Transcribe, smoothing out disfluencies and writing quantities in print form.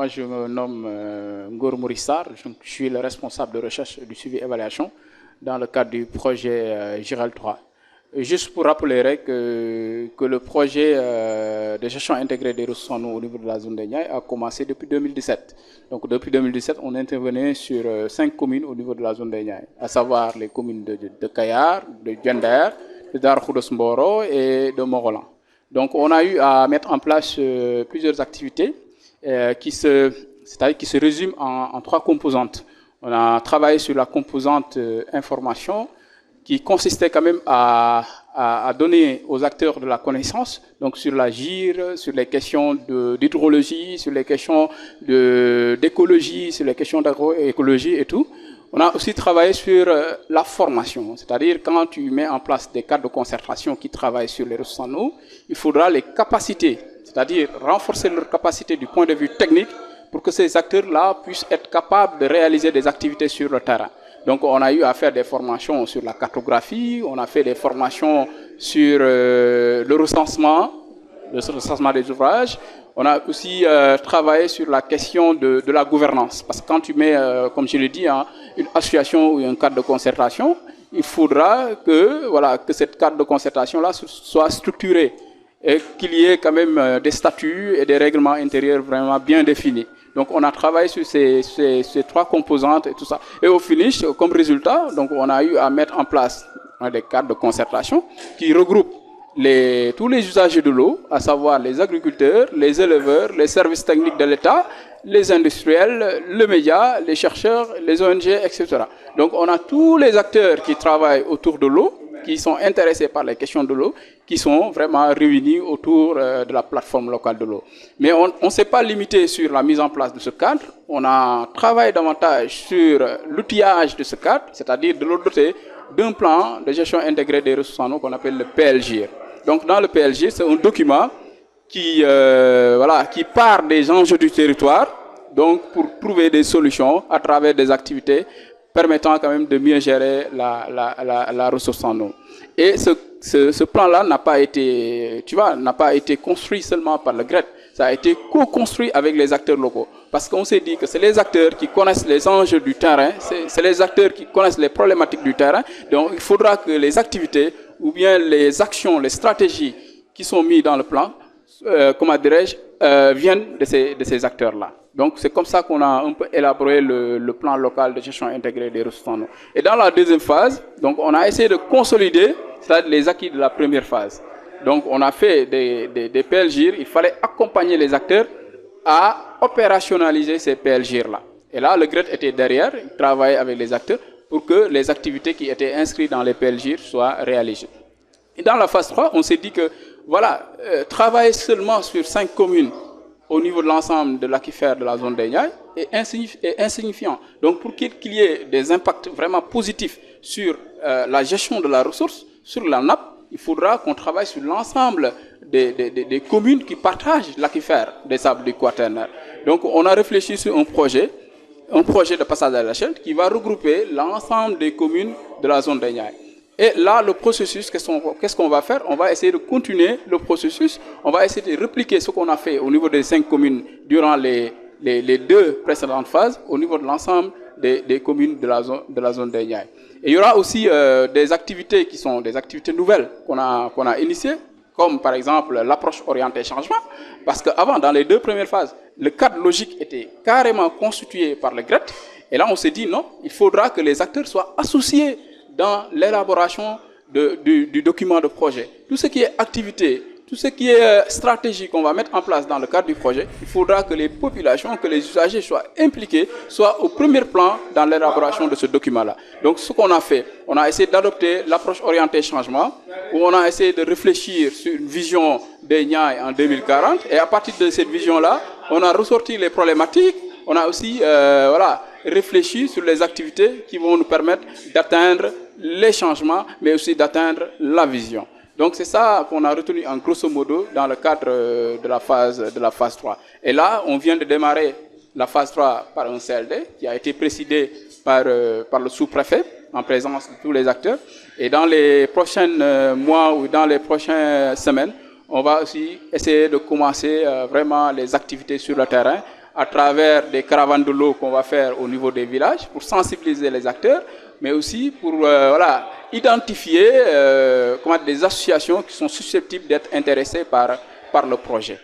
moi je me nomme Ngor Mourissar, je suis le responsable de recherche du suivi évaluation dans le cadre du projet GIRAL 3. Juste pour rappeler que le projet de gestion intégrée des ressources en eau au niveau de la zone de Niayes a commencé depuis 2017. Donc depuis 2017, on intervenait sur 5 communes au niveau de la zone de Niayes, à savoir les communes de Kayar, de Diender, de Darkhoudoss Mboro et de Morolan. Donc on a eu à mettre en place plusieurs activités qui se résument en 3 composantes. On a travaillé sur la composante information, qui consistait quand même à donner aux acteurs de la connaissance, donc sur la GIR, sur les questions d'hydrologie, sur les questions d'écologie, sur les questions d'agroécologie et tout. On a aussi travaillé sur la formation, c'est-à-dire quand tu mets en place des cadres de concertation qui travaillent sur les ressources en eau, il faudra les capacités, c'est-à-dire renforcer leurs capacités du point de vue technique pour que ces acteurs-là puissent être capables de réaliser des activités sur le terrain. Donc on a eu à faire des formations sur la cartographie, on a fait des formations sur le recensement des ouvrages. On a aussi travaillé sur la question de la gouvernance. Parce que quand tu mets, comme je l'ai dit, une association ou un cadre de concertation, il faudra que cette cadre de concertation-là soit structurée et qu'il y ait quand même des statuts et des règlements intérieurs vraiment bien définis. Donc on a travaillé sur ces 3 composantes et tout ça. Et au finish, comme résultat, donc on a eu à mettre en place des cadres de concertation qui regroupent tous les usagers de l'eau, à savoir les agriculteurs, les éleveurs, les services techniques de l'État, les industriels, le média, les chercheurs, les ONG, etc. Donc on a tous les acteurs qui travaillent autour de l'eau, qui sont intéressés par les questions de l'eau, qui sont vraiment réunis autour de la plateforme locale de l'eau. Mais on ne s'est pas limité sur la mise en place de ce cadre, on a travaillé davantage sur l'outillage de ce cadre, c'est-à-dire de le doter d'un plan de gestion intégrée des ressources en eau qu'on appelle le PLGIR. Donc dans le PLGIR, c'est un document qui part des enjeux du territoire, donc pour trouver des solutions à travers des activités permettant quand même de mieux gérer la ressource en eau. Et ce plan-là n'a pas été construit seulement par le GRET, ça a été co-construit avec les acteurs locaux. Parce qu'on s'est dit que c'est les acteurs qui connaissent les enjeux du terrain, c'est les acteurs qui connaissent les problématiques du terrain, donc il faudra que les activités ou bien les actions, les stratégies qui sont mises dans le plan, viennent de ces acteurs-là. Donc c'est comme ça qu'on a un peu élaboré le plan local de gestion intégrée des ressources en eau. Et dans la deuxième phase, donc on a essayé de consolider les acquis de la première phase. Donc on a fait des PLGIR, il fallait accompagner les acteurs à opérationnaliser ces PLGIR-là. Et là, le GRET était derrière, il travaillait avec les acteurs pour que les activités qui étaient inscrites dans les PLGIR soient réalisées. Et dans la phase 3, on s'est dit que travailler seulement sur 5 communes au niveau de l'ensemble de l'aquifère de la zone des Niayes est insignifiant. Donc pour qu'il y ait des impacts vraiment positifs sur la gestion de la ressource, sur la nappe, il faudra qu'on travaille sur l'ensemble des communes qui partagent l'aquifère des sables du Quaternaire. Donc on a réfléchi sur un projet de passage à l'échelle qui va regrouper l'ensemble des communes de la zone des Niayes. Et là, le processus, qu'est-ce qu'on va faire? On va essayer de continuer le processus. On va essayer de répliquer ce qu'on a fait au niveau des 5 communes durant les 2 précédentes phases, au niveau de l'ensemble des communes de la zone des Niayes. Et il y aura aussi des activités qui sont des activités nouvelles qu'on a initiées, comme par exemple l'approche orientée changement, parce qu'avant, dans les 2 premières phases, le cadre logique était carrément constitué par le GRET. Et là, on s'est dit non, il faudra que les acteurs soient associés dans l'élaboration du document de projet. Tout ce qui est activité, tout ce qui est stratégie qu'on va mettre en place dans le cadre du projet, il faudra que les populations, que les usagers soient impliqués, soient au premier plan dans l'élaboration de ce document-là. Donc ce qu'on a fait, on a essayé d'adopter l'approche orientée changement, où on a essayé de réfléchir sur une vision des Niayes en 2040, et à partir de cette vision-là, on a ressorti les problématiques, on a aussi réfléchi sur les activités qui vont nous permettre d'atteindre les changements, mais aussi d'atteindre la vision. Donc c'est ça qu'on a retenu en grosso modo dans le cadre de la phase 3. Et là, on vient de démarrer la phase 3 par un CLD qui a été présidé par le sous-préfet en présence de tous les acteurs. Et dans les prochains mois ou dans les prochaines semaines, on va aussi essayer de commencer vraiment les activités sur le terrain à travers des caravanes de l'eau qu'on va faire au niveau des villages pour sensibiliser les acteurs, mais aussi pour voilà, identifier des associations qui sont susceptibles d'être intéressées par le projet.